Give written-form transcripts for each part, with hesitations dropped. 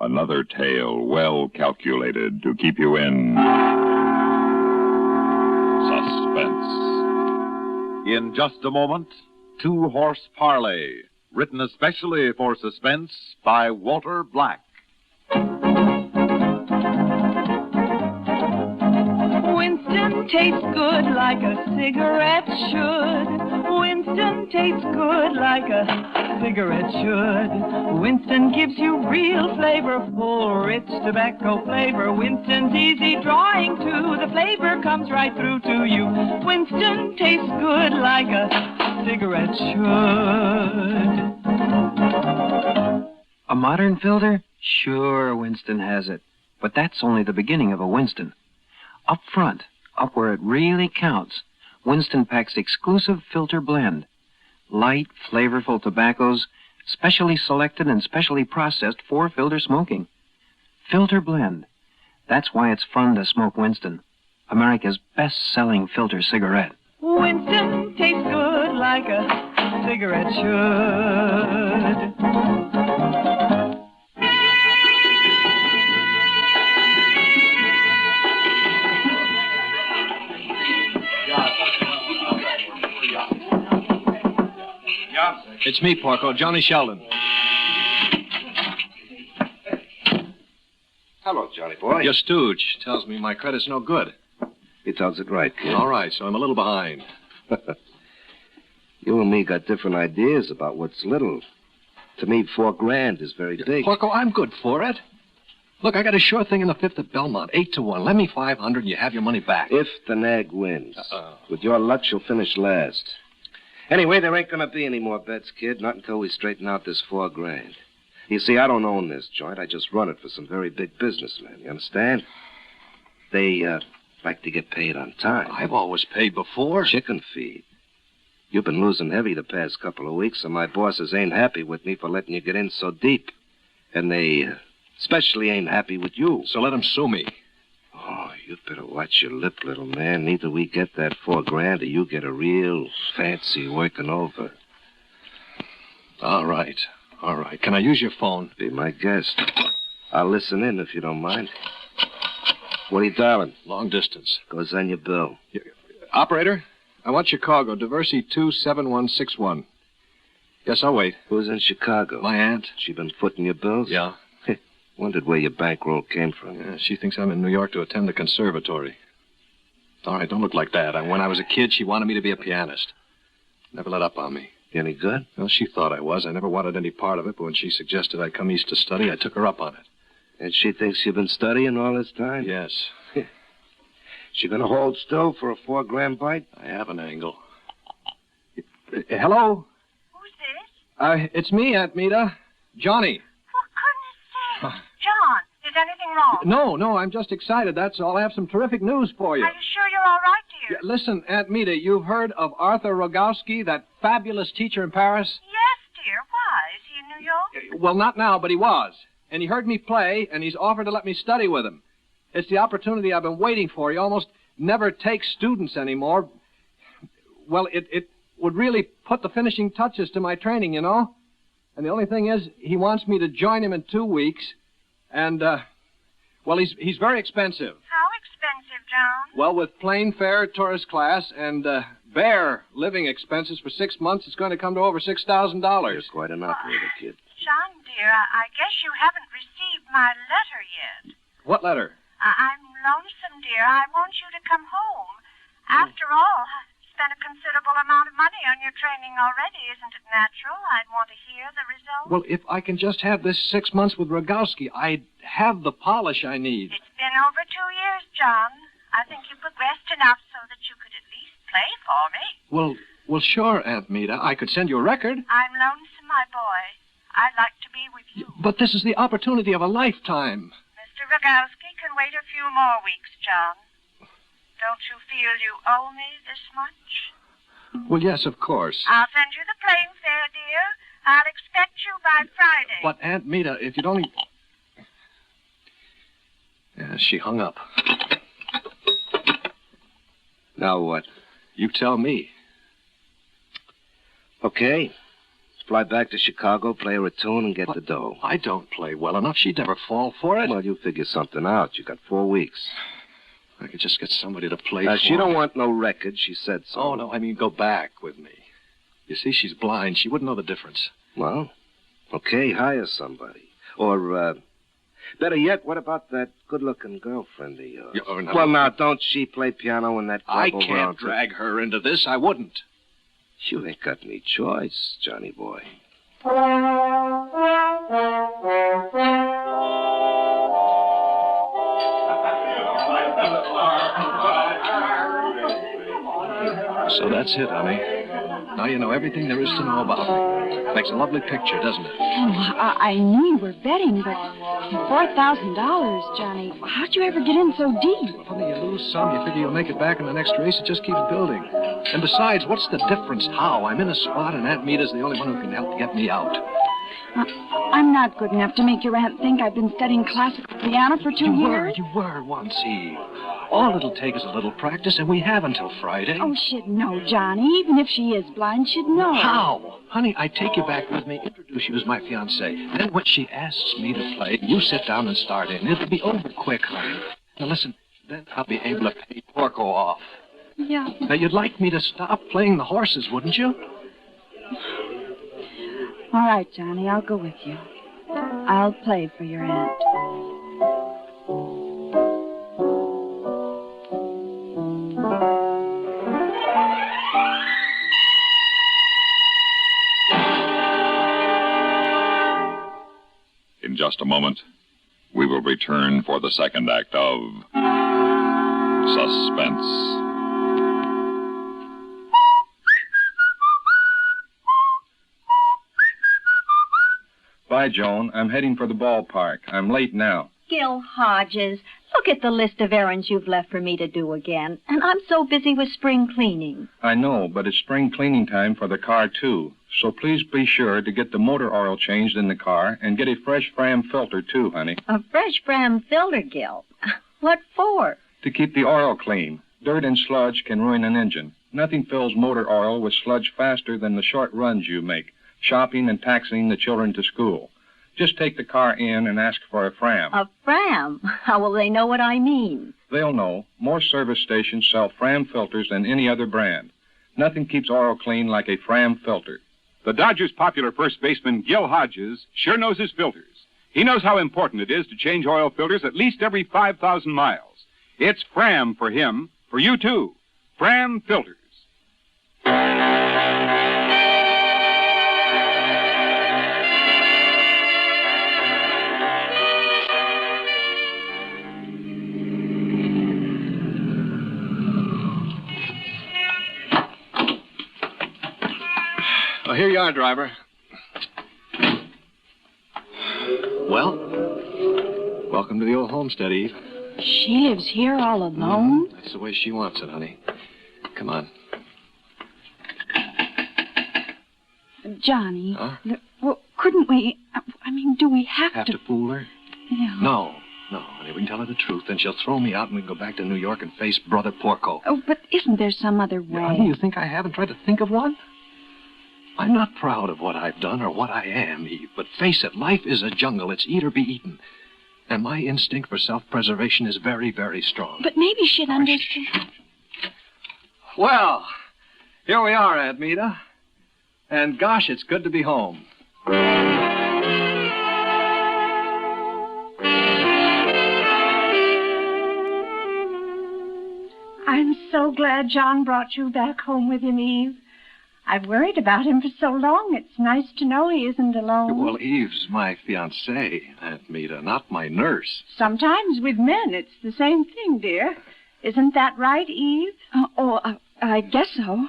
Another tale well calculated to keep you in suspense. In just a moment, Two-Horse Parlay, written especially for Suspense by Walter Black. Winston tastes good like a cigarette should. Winston tastes good like a cigarette should. Winston gives you real flavor, full, rich tobacco flavor. Winston's easy drawing too. The flavor comes right through to you. Winston tastes good like a cigarette should. A modern filter? Sure, Winston has it. But that's only the beginning of a Winston. Up front, up where it really counts, Winston packs exclusive filter blend. Light, flavorful tobaccos, specially selected and specially processed for filter smoking. Filter blend. That's why it's fun to smoke Winston, America's best-selling filter cigarette. Winston tastes good like a cigarette should. It's me, Porco, Johnny Sheldon. Hello, Johnny boy. Your stooge tells me my credit's no good. He tells it right, kid. All right, so I'm a little behind. You and me got different ideas about what's little. To me, $4,000 is very big. Porco, I'm good for it. Look, I got a sure thing in the fifth at Belmont, 8-1. Lend me $500 and you have your money back. If the nag wins. With your luck, she'll finish last. Anyway, there ain't gonna be any more bets, kid, not until we straighten out this $4,000. You see, I don't own this joint. I just run it for some very big businessmen. You understand? They, like to get paid on time. I've always paid before. Chicken feed. You've been losing heavy the past couple of weeks, and my bosses ain't happy with me for letting you get in so deep. And they especially ain't happy with you. So let them sue me. Oh, you'd better watch your lip, little man. Neither we get that $4,000 or you get a real fancy working over. All right. All right. Can I use your phone? Be my guest. I'll listen in if you don't mind. What are you dialing? Long distance. Goes on your bill. Operator, I want Chicago, Diversey 27161. Yes, I'll wait. Who's in Chicago? My aunt. She been footing your bills? Yeah. Wondered where your bankroll came from. Yeah, she thinks I'm in New York to attend the conservatory. All right, don't look like that. When I was a kid, she wanted me to be a pianist. Never let up on me. You any good? Well, she thought I was. I never wanted any part of it, but when she suggested I come east to study, I took her up on it. And she thinks you've been studying all this time? Yes. She gonna hold still for a $4,000 bite? I have an angle. Hello? Who's this? It's me, Aunt Mita. Johnny. For goodness sake. John, is anything wrong? No, I'm just excited, that's all. I have some terrific news for you. Are you sure you're all right, dear? Yeah, listen, Aunt Mita, you've heard of Arthur Rogowski, that fabulous teacher in Paris? Yes, dear. Why? Is he in New York? Well, not now, but he was. And he heard me play, and he's offered to let me study with him. It's the opportunity I've been waiting for. He almost never takes students anymore. Well, it would really put the finishing touches to my training, you know? And the only thing is, he wants me to join him in 2 weeks. And, well, he's very expensive. How expensive, John? Well, with plane fare, tourist class, and bare living expenses for 6 months, it's going to come to over $6,000. You're quite an operator, kid. John, dear, I guess you haven't received my letter yet. What letter? I'm lonesome, dear. I want you to come home. After all, I've spent a considerable amount of money on your training already. Isn't it natural? I'd want to hear the result. Well, if I can just have this 6 months with Rogowski, I'd have the polish I need. It's been over 2 years, John. I think you progressed enough so that you could at least play for me. Well, sure, Aunt Mita. I could send you a record. I'm lonesome, my boy. I'd like to be with you. But this is the opportunity of a lifetime. Mr. Rogowski can wait a few more weeks, John. Don't you feel you owe me this much? Well, yes, of course. I'll send you the plane fare, dear. I'll expect you by Friday. But, Aunt Mita, if you'd only... Yeah, she hung up. Now what? You tell me. Okay. Fly back to Chicago, play her a tune, and get the dough. I don't play well enough. She'd never fall for it. Well, you figure something out. You got 4 weeks. I could just get somebody to play for She don't me. want no record. She said so. Oh, no, I mean go back with me. You see, she's blind. She wouldn't know the difference. Well, okay, hire somebody. Or, better yet, what about that good-looking girlfriend of yours? No. Well, now, don't she play piano in that club I over on can't drag her into this. I wouldn't. You ain't got any choice, Johnny boy. So that's it, honey. Now you know everything there is to know about me. Makes a lovely picture, doesn't it? Oh, I knew you were betting, but $4,000, Johnny. How'd you ever get in so deep? Well, honey, you lose some, you figure you'll make it back in the next race. It just keeps building. And besides, what's the difference? How? I'm in a spot, and Aunt Meta's the only one who can help get me out. I'm not good enough to make your aunt think I've been studying classical piano for 2 years. You were once, Eve. All it'll take is a little practice, and we have until Friday. Oh, she'd know, Johnny. Even if she is blind, she'd know. How? Honey, I take you back with me, introduce you as my fiancée. Then when she asks me to play, you sit down and start in. It'll be over quick, honey. Now listen, then I'll be able to pay Porco off. Yeah. Now, you'd like me to stop playing the horses, wouldn't you? All right, Johnny, I'll go with you. I'll play for your aunt. In just a moment, we will return for the second act of Suspense. Bye, Joan. I'm heading for the ballpark. I'm late now. Gil Hodges, look at the list of errands you've left for me to do again. And I'm so busy with spring cleaning. I know, but it's spring cleaning time for the car, too. So please be sure to get the motor oil changed in the car and get a fresh Fram filter, too, honey. A fresh Fram filter, Gil. What for? To keep the oil clean. Dirt and sludge can ruin an engine. Nothing fills motor oil with sludge faster than the short runs you make, shopping and taxiing the children to school. Just take the car in and ask for a Fram. A Fram? How will they know what I mean? They'll know. More service stations sell Fram filters than any other brand. Nothing keeps oil clean like a Fram filter. The Dodgers' popular first baseman, Gil Hodges, sure knows his filters. He knows how important it is to change oil filters at least every 5,000 miles. It's Fram for him, for you, too. Fram filters. Oh, here you are, driver. Well, welcome to the old homestead, Eve. She lives here all alone? That's the way she wants it, honey. Come on. Johnny. Huh? Well, couldn't we... I mean, do we have to fool her? Yeah. No, honey. We can tell her the truth. Then she'll throw me out and we can go back to New York and face Brother Porco. Oh, but isn't there some other way? Honey, you think I haven't tried to think of one? I'm not proud of what I've done or what I am, Eve. But face it, life is a jungle. It's eat or be eaten. And my instinct for self-preservation is very, very strong. But maybe she'd understand. Well, here we are, Aunt Meta. And gosh, it's good to be home. I'm so glad John brought you back home with him, Eve. I've worried about him for so long. It's nice to know he isn't alone. Well, Eve's my fiancée, Aunt Meta, not my nurse. Sometimes with men, it's the same thing, dear. Isn't that right, Eve? I guess so.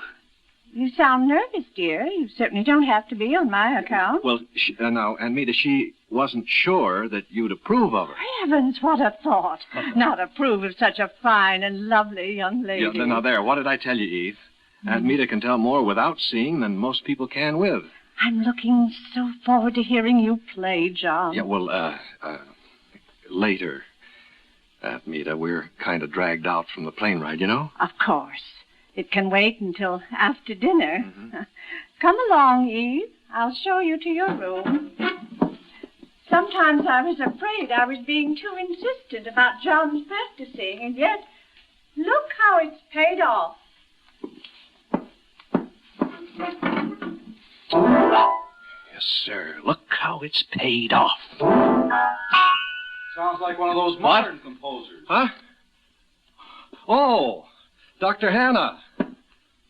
You sound nervous, dear. You certainly don't have to be on my account. Well, now, Aunt Meta, she wasn't sure that you'd approve of her. Heavens, what a thought. Not approve of such a fine and lovely young lady. Yeah, now, there, what did I tell you, Eve? Aunt Meta can tell more without seeing than most people can with. I'm looking so forward to hearing you play, John. Yeah, well, later, Aunt Meta, we're kind of dragged out from the plane ride, you know? Of course. It can wait until after dinner. Come along, Eve. I'll show you to your room. Sometimes I was afraid I was being too insistent about John's practicing, and yet, look how it's paid off. Yes, sir. Look how it's paid off. Sounds like one of those modern composers. Huh? Oh, Dr. Hanna.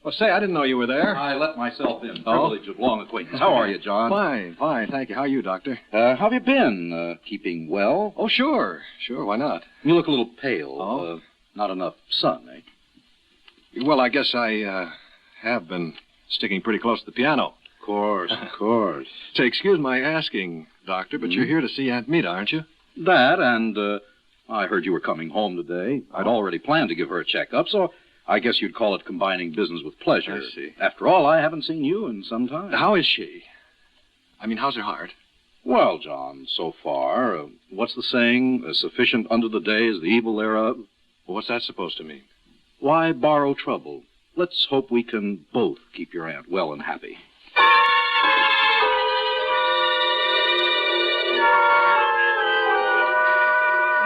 Well, say, I didn't know you were there. I let myself in. Oh? Privilege of long acquaintance. How are you, John? Fine, thank you. How are you, Doctor? How have you been? Keeping well? Oh, sure, why not? You look a little pale. Oh? Not enough sun, eh? Well, I guess I have been sticking pretty close to the piano. Of course. Say, excuse my asking, Doctor, but you're here to see Aunt Meta, aren't you? That, and I heard you were coming home today. I'd already planned to give her a checkup, so I guess you'd call it combining business with pleasure. I see. After all, I haven't seen you in some time. How is she? I mean, how's her heart? Well, John, so far, what's the saying? Sufficient unto the day is the evil thereof. Well, what's that supposed to mean? Why borrow trouble? Let's hope we can both keep your aunt well and happy.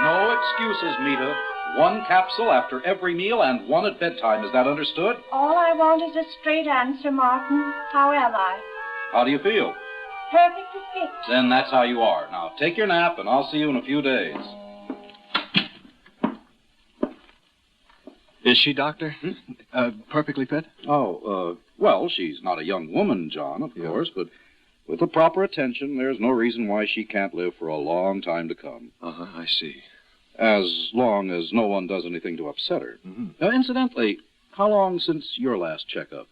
No excuses, Meta. One capsule after every meal and one at bedtime. Is that understood? All I want is a straight answer, Martin. How am I? How do you feel? Perfectly fit. Then that's how you are. Now, take your nap, and I'll see you in a few days. Is she, Doctor? Perfectly fit? Well, she's not a young woman, John, of course, but with the proper attention, there's no reason why she can't live for a long time to come. I see. As long as no one does anything to upset her. Mm-hmm. Incidentally, how long since your last checkup?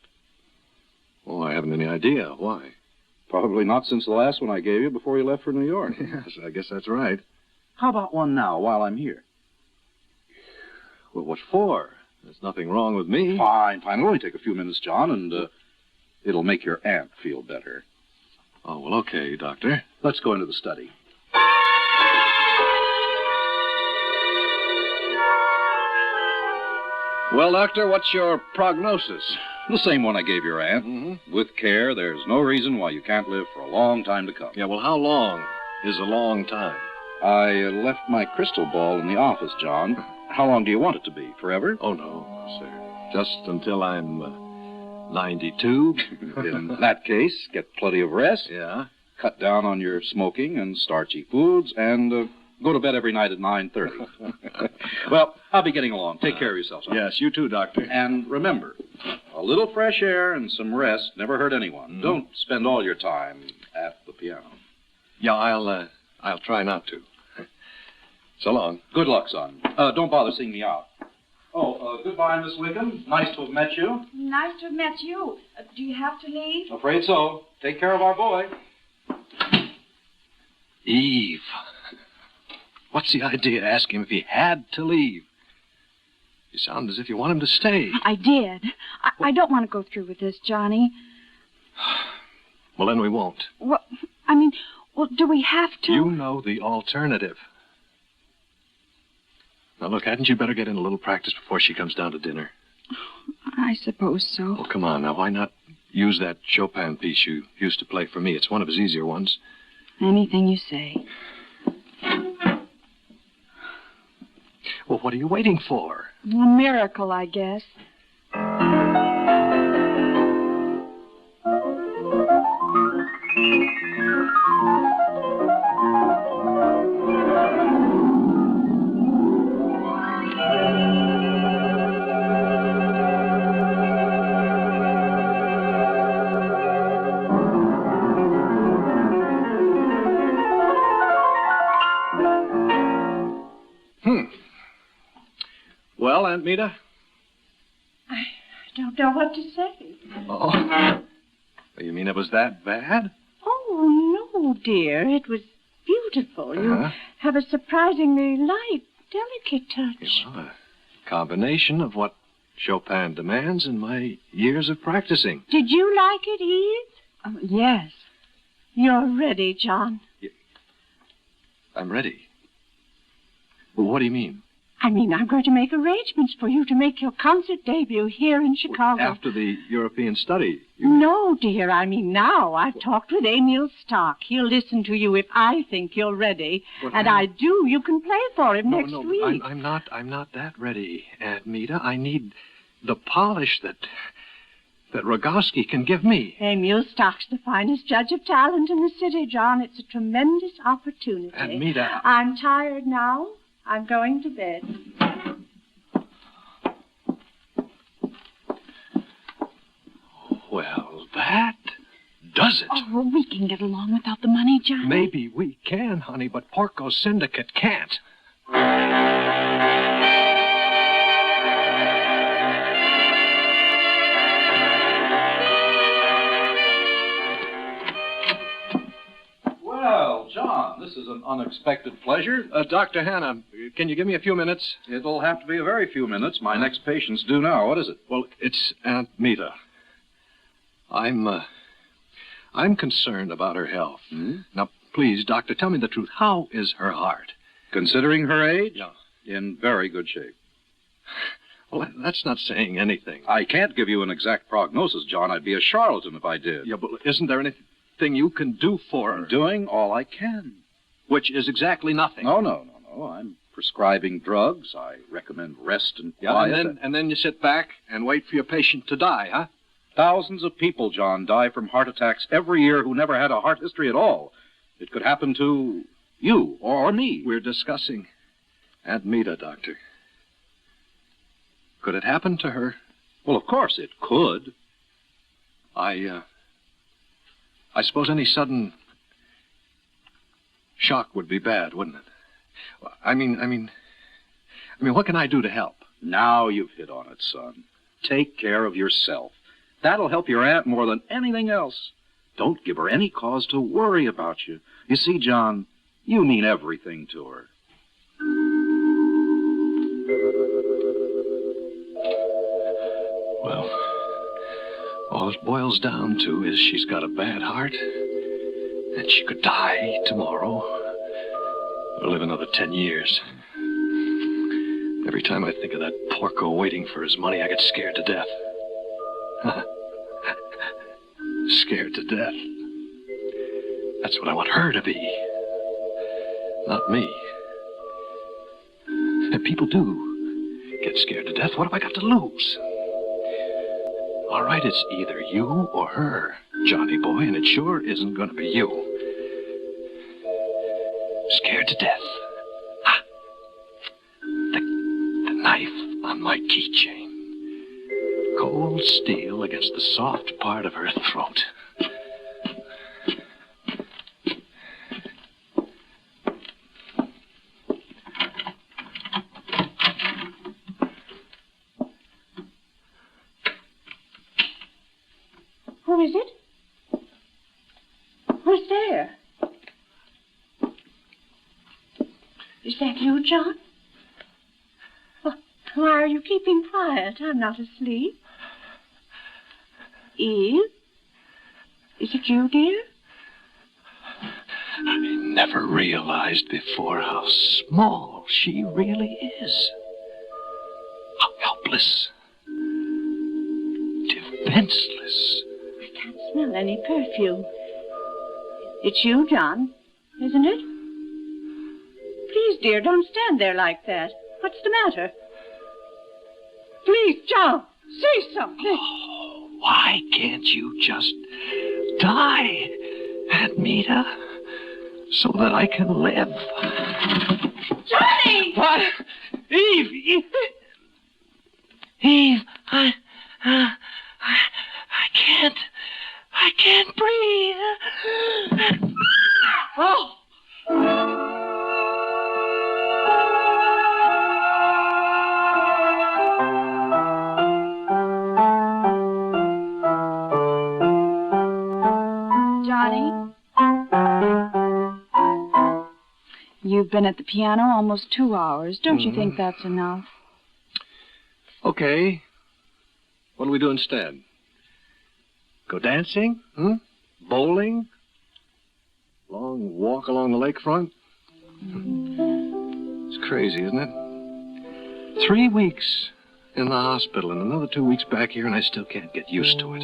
Oh, I haven't any idea. Why? Probably not since the last one I gave you before you left for New York. Yes, I guess that's right. How about one now, while I'm here? Well, what for? There's nothing wrong with me. Fine. It'll only take a few minutes, John, and it'll make your aunt feel better. Oh, well, okay, Doctor. Let's go into the study. Well, Doctor, what's your prognosis? The same one I gave your aunt. Mm-hmm. With care, there's no reason why you can't live for a long time to come. Yeah, well, how long is a long time? I left my crystal ball in the office, John. How long do you want it to be? Forever? Oh, no, sir. Just until I'm 92. In that case, get plenty of rest. Yeah. Cut down on your smoking and starchy foods, and go to bed every night at 9:30. Well, I'll be getting along. Take care of yourself, son. Yes, you too, Doctor. And remember, a little fresh air and some rest never hurt anyone. Mm-hmm. Don't spend all your time at the piano. Yeah, I'll try not to. So long. Good luck, son. Don't bother seeing me out. Goodbye, Miss Wickham. Nice to have met you. Nice to have met you. Do you have to leave? Afraid so. Take care of our boy. Eve. What's the idea? Ask him if he had to leave. You sound as if you want him to stay. I did. I don't want to go through with this, Johnny. Well, then we won't. Well, do we have to? You know the alternative. Now, look, hadn't you better get in a little practice before she comes down to dinner? I suppose so. Well, come on now. Why not use that Chopin piece you used to play for me? It's one of his easier ones. Anything you say. Well, what are you waiting for? A miracle, I guess. Well, Aunt Meta? I don't know what to say. Oh. You mean it was that bad? Oh, no, dear. It was beautiful. You have a surprisingly light, delicate touch. Well, a combination of what Chopin demands and my years of practicing. Did you like it, Eve? Yes. You're ready, John. I'm ready. Well, what do you mean? I mean, I'm going to make arrangements for you to make your concert debut here in Chicago. After the European study. No, dear, I mean now. I've talked with Emil Stock. He'll listen to you if I think you're ready. But and I do. You can play for him next week. I'm not that ready, Aunt Meta. I need the polish that Rogowski can give me. Emil Stock's the finest judge of talent in the city, John. It's a tremendous opportunity. Aunt Meta. I'm tired now. I'm going to bed. Well, that does it. Oh, we can get along without the money, Johnny. Maybe we can, honey, but Porco's syndicate can't. Well, John, this is an unexpected pleasure. Dr. Hannah, can you give me a few minutes? It'll have to be a very few minutes. My next patient's due now. What is it? Well, it's Aunt Meta. I'm concerned about her health. Now, please, doctor, tell me the truth. How is her heart? Considering her age? Yeah. In very good shape. Well, that's not saying anything. I can't give you an exact prognosis, John. I'd be a charlatan if I did. Yeah, but isn't there anything you can do for her? I'm doing all I can. Which is exactly nothing. No. I'm prescribing drugs. I recommend rest and quiet. Yeah, and then you sit back and wait for your patient to die, huh? Thousands of people, John, die from heart attacks every year who never had a heart history at all. It could happen to you or me. We're discussing Aunt Meta, Doctor. Could it happen to her? Well, of course it could. I suppose any sudden shock would be bad, wouldn't it? I mean, what can I do to help? Now you've hit on it, son. Take care of yourself. That'll help your aunt more than anything else. Don't give her any cause to worry about you. You see, John, you mean everything to her. Well, all it boils down to is she's got a bad heart, and she could die tomorrow, or live another 10 years. Every time I think of that Porco waiting for his money, I get scared to death. Scared to death. That's what I want her to be, not me. And people do get scared to death. What have I got to lose? All right, it's either you or her, Johnny boy, and it sure isn't going to be you. Scared to death. Ah, the knife on my keychain. Cold steel against the soft part of her throat. Who is it? Who's there? Is that you, John? Why are you keeping quiet? I'm not asleep. Eve? Is it you, dear? I never realized before how small she really is. How helpless. Defenseless. I can't smell any perfume. It's you, John, isn't it? Please, dear, don't stand there like that. What's the matter? Please, John, say something. Oh, why can't you just die, Aunt Meta, so that I can live? Johnny! What? Eve! Eve, I can't breathe. Oh! You've been at the piano almost 2 hours. Don't you think that's enough? Okay. What do we do instead? Go dancing? Bowling? Long walk along the lakefront? It's crazy, isn't it? 3 weeks in the hospital and another 2 weeks back here, and I still can't get used to it.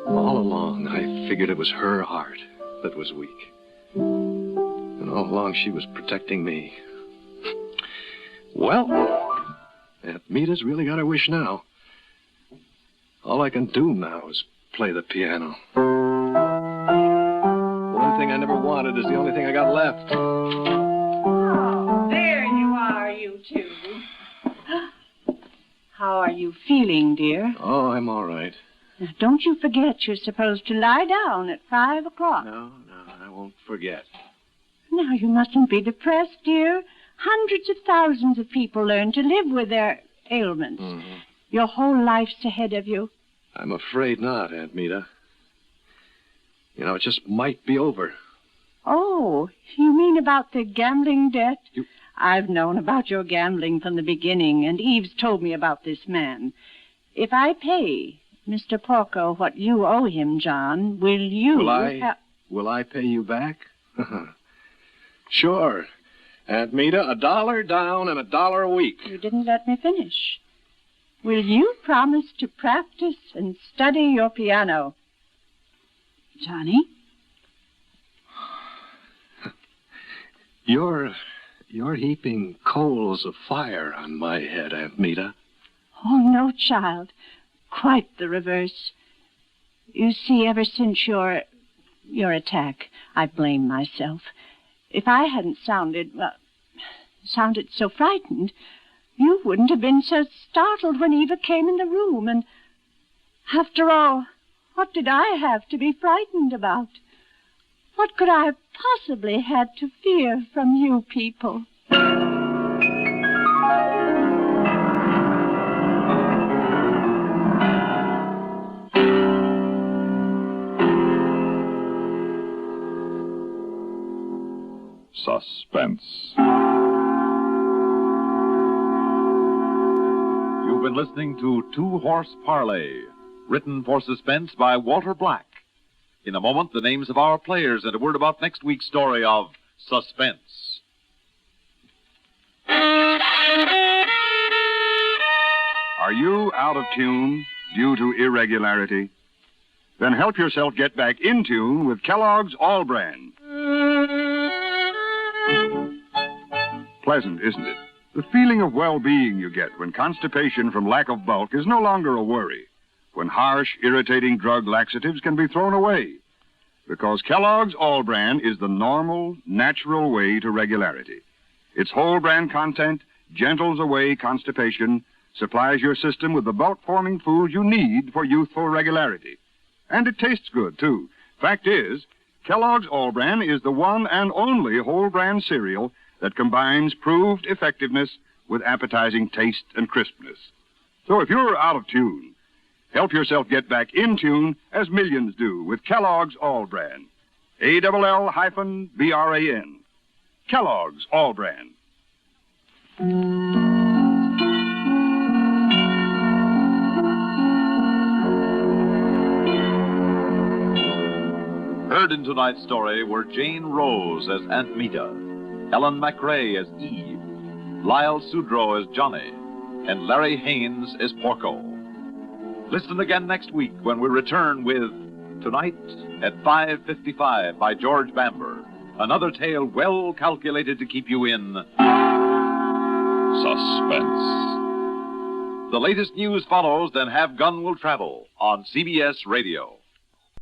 All along, I figured it was her heart that was weak. And all along, she was protecting me. Well, Aunt Mita's really got her wish now. All I can do now is play the piano. One thing I never wanted is the only thing I got left. Oh, there you are, you two. How are you feeling, dear? Oh, I'm all right. Now, don't you forget you're supposed to lie down at 5 o'clock. No, I won't forget. Now, you mustn't be depressed, dear. Hundreds of thousands of people learn to live with their ailments. Mm-hmm. Your whole life's ahead of you. I'm afraid not, Aunt Mita. You know, it just might be over. Oh, you mean about the gambling debt? I've known about your gambling from the beginning, and Eve's told me about this man. If I pay Mr. Porco what you owe him, John, will you... Will I pay you back? Sure. Aunt Mita, $1 down and $1 a week. You didn't let me finish. Will you promise to practice and study your piano? Johnny? You're heaping coals of fire on my head, Aunt Mita. Oh, no, child. Quite the reverse. You see, ever since your attack, I blame myself. If I hadn't sounded so frightened, you wouldn't have been so startled when Eva came in the room. And after all, what did I have to be frightened about? What could I have possibly had to fear from you people? Suspense. You've been listening to Two Horse Parlay, written for Suspense by Walter Black. In a moment, the names of our players and a word about next week's story of Suspense. Are you out of tune due to irregularity? Then help yourself get back in tune with Kellogg's All Brand. Pleasant, isn't it? The feeling of well-being you get when constipation from lack of bulk is no longer a worry, when harsh, irritating drug laxatives can be thrown away. Because Kellogg's All Brand is the normal, natural way to regularity. Its whole brand content gentles away constipation, supplies your system with the bulk-forming food you need for youthful regularity. And it tastes good, too. Fact is, Kellogg's All Brand is the one and only whole brand cereal that combines proved effectiveness with appetizing taste and crispness. So if you're out of tune, help yourself get back in tune as millions do with Kellogg's All Brand. ALL-BRAN. Kellogg's All Brand. Heard in tonight's story were Jane Rose as Aunt Mita, Ellen McRae as Eve, Lyle Sudrow as Johnny, and Larry Haynes as Porco. Listen again next week when we return with Tonight at 5:55 by George Bamber, another tale well calculated to keep you in suspense. The latest news follows, then Have Gun Will Travel on CBS Radio.